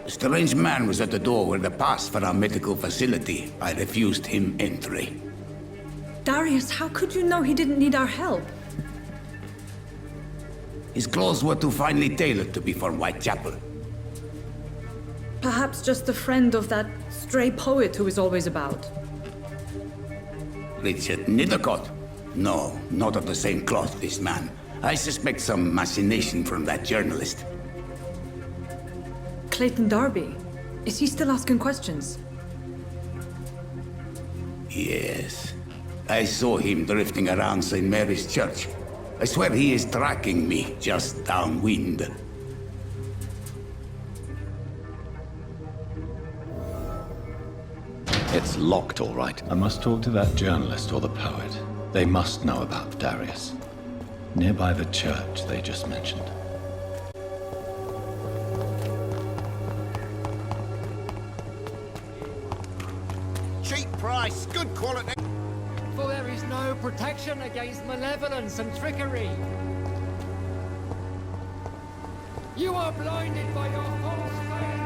A strange man was at the door with a pass for our medical facility. I refused him entry. Darius, how could you know he didn't need our help? His clothes were too finely tailored to be for Whitechapel. Perhaps just a friend of that stray poet who is always about. Richard Nithercott? No, not of the same cloth, this man. I suspect some machination from that journalist. Clayton Darby. Is he still asking questions? Yes. I saw him drifting around St. Mary's Church. I swear he is tracking me, just downwind. It's locked, all right. I must talk to that journalist or the poet. They must know about Darius. Nearby the church they just mentioned. Cheap price, good quality. For there is no protection against malevolence and trickery. You are blinded by your false faith.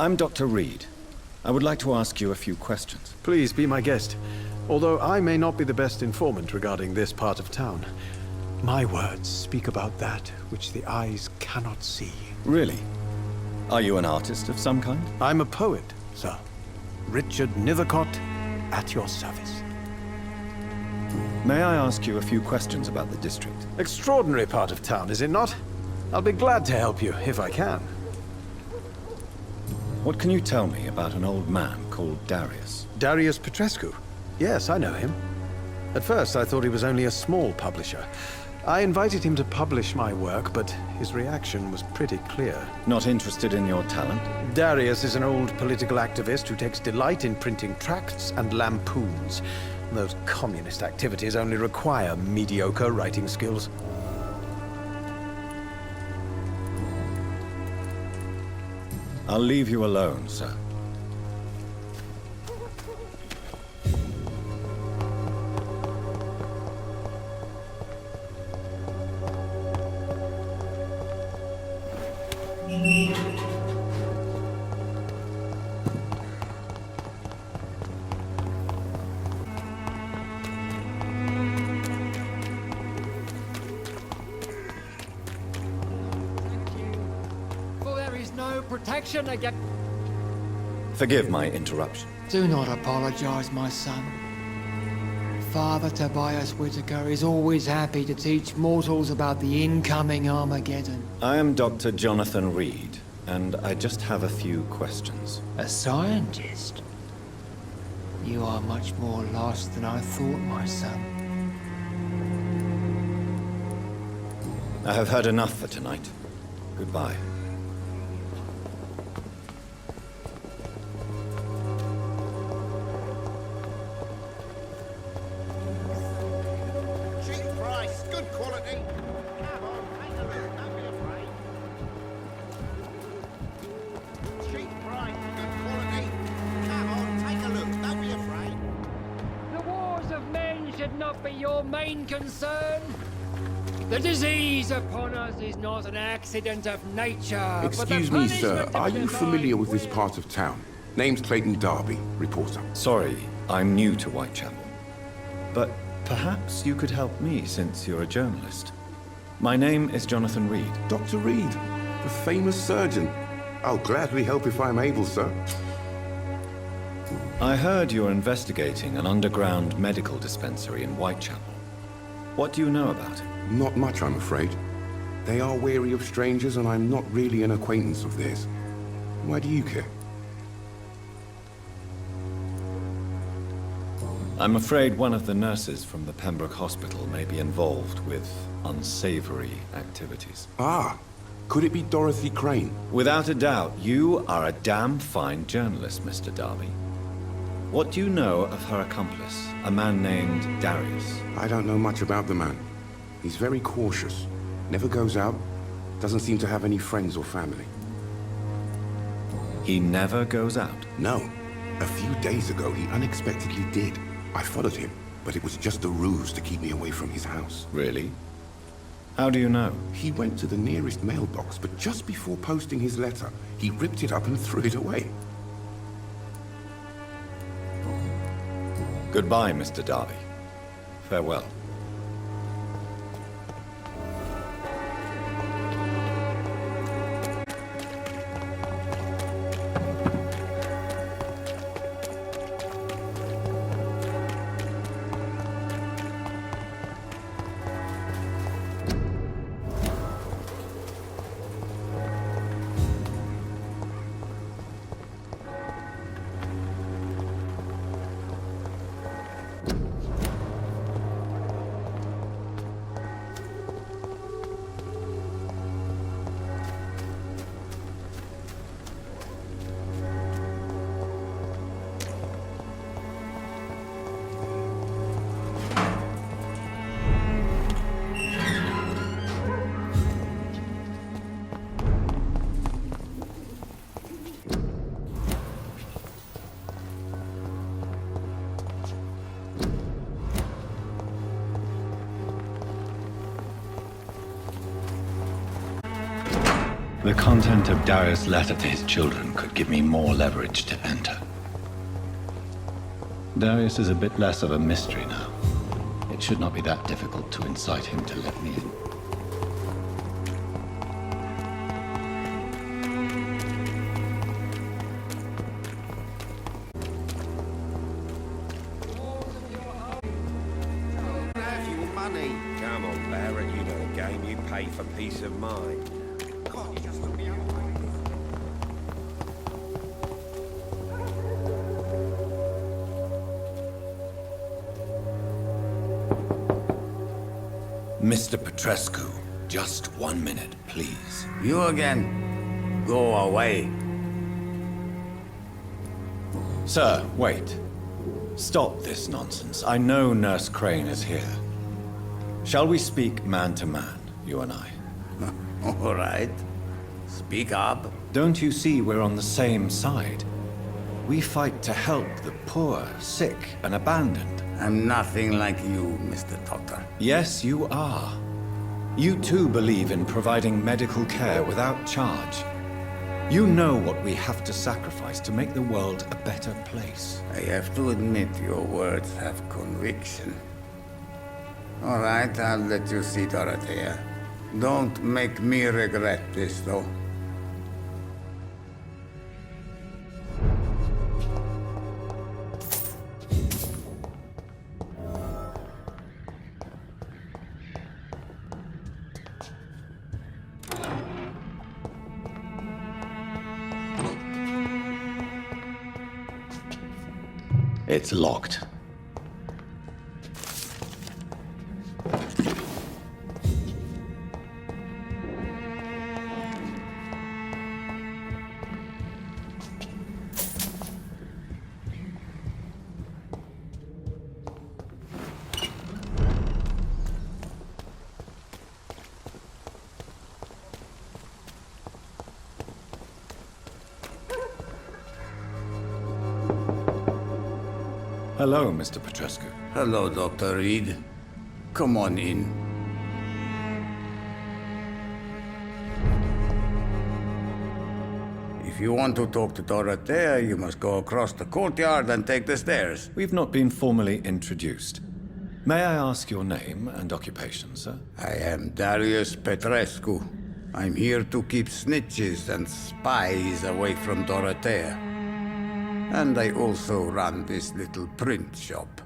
I'm Dr. Reed. I would like to ask you a few questions. Please be my guest. Although I may not be the best informant regarding this part of town, my words speak about that which the eyes cannot see. Really? Are you an artist of some kind? I'm a poet, sir. Richard Nithercott, at your service. May I ask you a few questions about the district? Extraordinary part of town, is it not? I'll be glad to help you, if I can. What can you tell me about an old man called Darius? Darius Petrescu? Yes, I know him. At first, I thought he was only a small publisher. I invited him to publish my work, but his reaction was pretty clear. Not interested in your talent? Darius is an old political activist who takes delight in printing tracts and lampoons. Those communist activities only require mediocre writing skills. I'll leave you alone, sir. Protection against... Forgive my interruption. Do not apologize, my son. Father Tobias Whitaker is always happy to teach mortals about the incoming Armageddon. I am Dr. Jonathan Reed, and I just have a few questions. A scientist? You are much more lost than I thought, my son. I have heard enough for tonight. Goodbye. Come on, take should not be your main concern? The disease upon us is not an accident of nature. Excuse me, sir. Are you familiar with this part of town? Name's Clayton Darby, reporter. Sorry, I'm new to Whitechapel. But perhaps you could help me since you're a journalist. My name is Jonathan Reed. Dr. Reed, the famous surgeon. I'll gladly help if I'm able, sir. I heard you're investigating an underground medical dispensary in Whitechapel. What do you know about it? Not much, I'm afraid. They are wary of strangers, and I'm not really an acquaintance of theirs. Why do you care? I'm afraid one of the nurses from the Pembroke Hospital may be involved with unsavory activities. Ah, could it be Dorothy Crane? Without a doubt, you are a damn fine journalist, Mr. Darby. What do you know of her accomplice, a man named Darius? I don't know much about the man. He's very cautious. Never goes out. Doesn't seem to have any friends or family. He never goes out? No. A few days ago, he unexpectedly did. I followed him, but it was just a ruse to keep me away from his house. Really? How do you know? He went to the nearest mailbox, but just before posting his letter, he ripped it up and threw it away. Goodbye, Mr. Darby. Farewell. The content of Darius' letter to his children could give me more leverage to enter. Darius is a bit less of a mystery now. It should not be that difficult to incite him to let me in. Have your money. Come on, Barrett, you know the game. You pay for peace of mind. God, you just took me out. Mr. Petrescu, just 1 minute, please. You again? Go away. Sir, wait. Stop this nonsense. I know Nurse Crane is here. Shall we speak man to man, you and I? All right. Speak up. Don't you see we're on the same side? We fight to help the poor, sick, and abandoned. I'm nothing like you, Mr. Doctor. Yes, you are. You too believe in providing medical care without charge. You know what we have to sacrifice to make the world a better place. I have to admit your words have conviction. All right, I'll let you see Dorothea. Don't make me regret this, though. It's locked. Hello, Mr. Petrescu. Hello, Dr. Reed. Come on in. If you want to talk to Dorothea, you must go across the courtyard and take the stairs. We've not been formally introduced. May I ask your name and occupation, sir? I am Darius Petrescu. I'm here to keep snitches and spies away from Dorothea. And I also run this little print shop.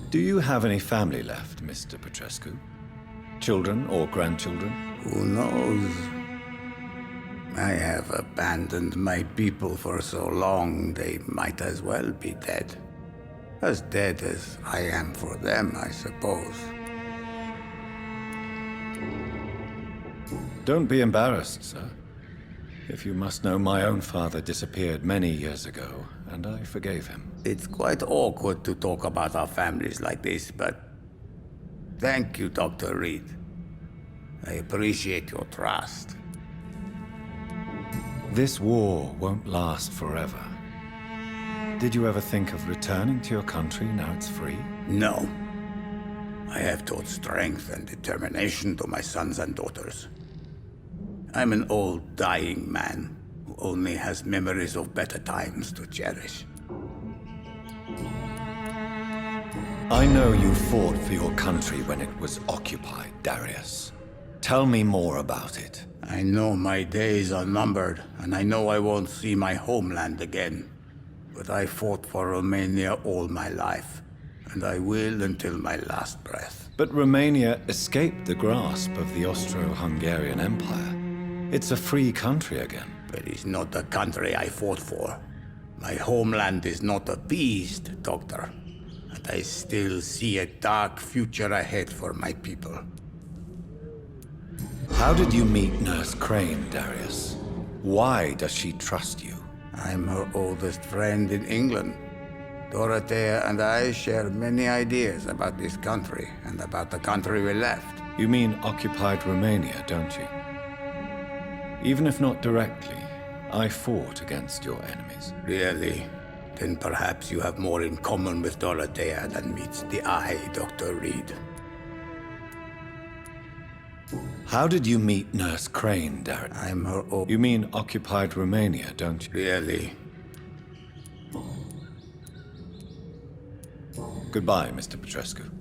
Do you have any family left, Mr. Petrescu? Children or grandchildren? Who knows? I have abandoned my people for so long, they might as well be dead. As dead as I am for them, I suppose. Don't be embarrassed, sir. If you must know, my own father disappeared many years ago, and I forgave him. It's quite awkward to talk about our families like this, but thank you, Dr. Reed. I appreciate your trust. This war won't last forever. Did you ever think of returning to your country now it's free? No. I have taught strength and determination to my sons and daughters. I'm an old, dying man who only has memories of better times to cherish. I know you fought for your country when it was occupied, Darius. Tell me more about it. I know my days are numbered, and I know I won't see my homeland again. But I fought for Romania all my life, and I will until my last breath. But Romania escaped the grasp of the Austro-Hungarian Empire. It's a free country again. But it's not the country I fought for. My homeland is not appeased, Doctor. And I still see a dark future ahead for my people. How did you meet Nurse Crane, Darius? Why does she trust you? I'm her oldest friend in England. Dorothea and I share many ideas about this country and about the country we left. You mean occupied Romania, don't you? Even if not directly, I fought against your enemies. Really? Then perhaps you have more in common with Dorothea than meets the eye, Dr. Reed. How did you meet Nurse Crane, Darius? I'm her old... You mean occupied Romania, don't you? Really? Goodbye, Mr. Petrescu.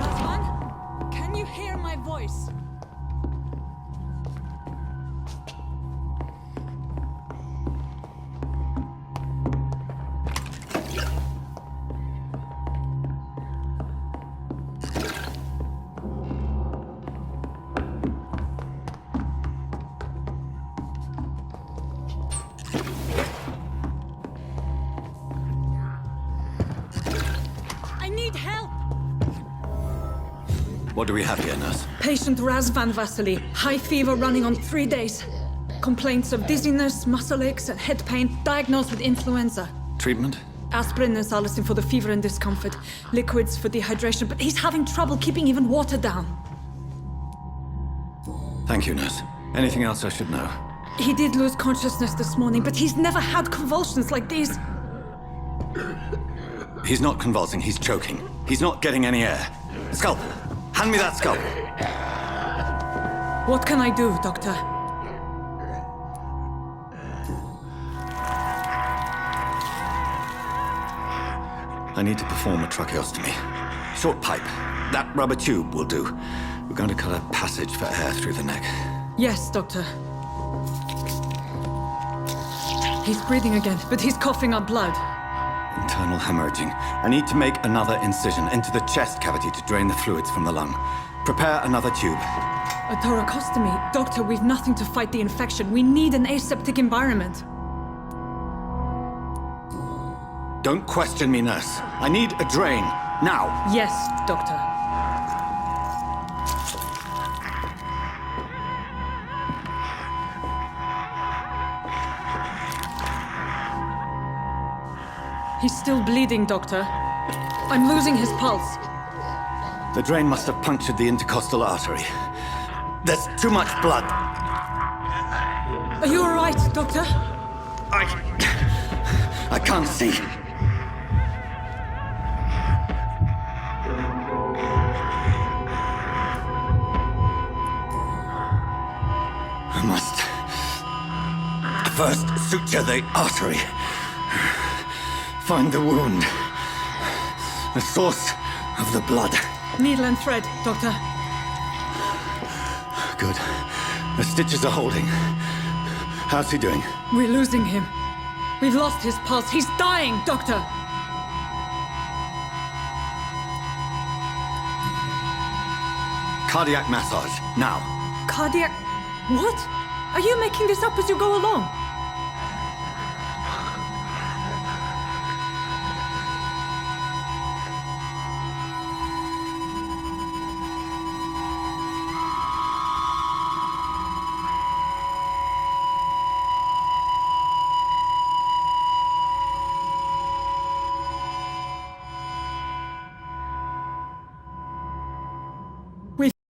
Razvan, can you hear my voice? I need help! What do we have here, nurse? Patient Razvan Vasily, high fever running on 3 days. Complaints of dizziness, muscle aches, and head pain, diagnosed with influenza. Treatment? Aspirin and salicin for the fever and discomfort. Liquids for dehydration, but he's having trouble keeping even water down. Thank you, nurse. Anything else I should know? He did lose consciousness this morning, but he's never had convulsions like these. He's not convulsing, he's choking. He's not getting any air. Scalpel! Hand me that scalpel! What can I do, Doctor? I need to perform a tracheostomy. Short pipe. That rubber tube will do. We're going to cut a passage for air through the neck. Yes, Doctor. He's breathing again, but he's coughing up blood. Internal hemorrhaging. I need to make another incision into the chest cavity to drain the fluids from the lung. Prepare another tube. A thoracostomy? Doctor, we've nothing to fight the infection. We need an aseptic environment. Don't question me, nurse. I need a drain. Now. Yes, Doctor. He's still bleeding, Doctor. I'm losing his pulse. The drain must have punctured the intercostal artery. There's too much blood. Are you all right, Doctor? I can't see. I must first suture the artery. Find the wound. The source of the blood. Needle and thread, Doctor. Good. The stitches are holding. How's he doing? We're losing him. We've lost his pulse. He's dying, Doctor! Cardiac massage, now. Cardiac... What? Are you making this up as you go along?